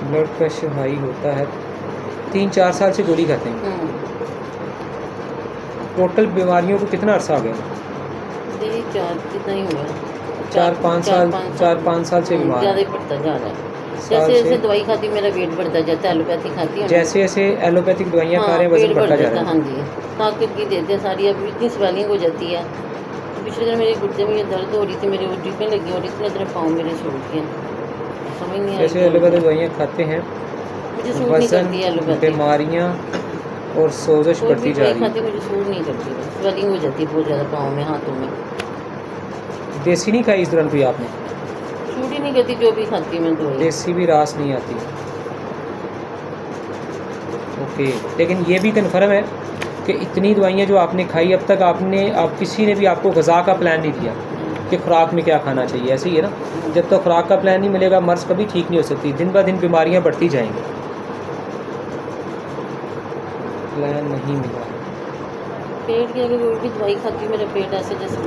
Blood pressure high होता है, 3-4 साल से गोली खाते हैं। टोटल बीमारियों को कितना अर्सा हो गया? यही 4 कितना ही हुआ, 4-5 साल से बीमार ज़्यादा हैं। ही बढ़ता जा रहा है। साल जैसे जैसे से दवाई खाती मेरा वेट बढ़ता जाता है, एलोपैथी खाती हूँ ना। जैसे जैसे एलोपैथिक दवाइयाँ खा हाँ, रहे हैं वज़न पेट बढ़ बढ़ता जा जाता रहा है। है। हाँ जी, ताकत की देते हैं सारी, अब इतनी स्वेलिंग हो जाती है। तो पिछले दिन मेरे घुटने में ये दर्द हो रही थी, मेरे वो ड्रिपें लगी और इतने तरह पाँव मेरे सूज गए। समझ नहीं आ रही जैसे क्या हो एलोपैथिक गया। दवाइयाँ खाते हैं, मुझे सूट नहीं वज़न, करती है एलोपैथी। बीमारियाँ और सोज़श कोई भी बढ़ती जा दवाई रही खाती है। मुझे सूट नहीं करती, बस स्वेलिंग हो जाती है बहुत ज़्यादा पाँव में, हाथों में। देसी नहीं खाई इस दौरान कोई आपने? सूट ही नहीं करती जो भी खाती हूँ मैं दवाई। देसी भी रास नहीं आती। ओके, लेकिन ये भी कन्फर्म है कि इतनी दवाइयाँ जो आपने खाई अब तक आप किसी ने भी आपको ग़िज़ा का प्लान नहीं दिया कि खुराक में क्या खाना चाहिए, ऐसे ही है ना? जब तक खुराक का प्लान नहीं मिलेगा मर्ज़ कभी ठीक नहीं हो सकती, दिन ब दिन बीमारियाँ बढ़ती जाएंगी। प्लान नहीं मिला। पेट की अगर कोई भी दवाई खाती हूँ मेरा पेट ऐसे जैसे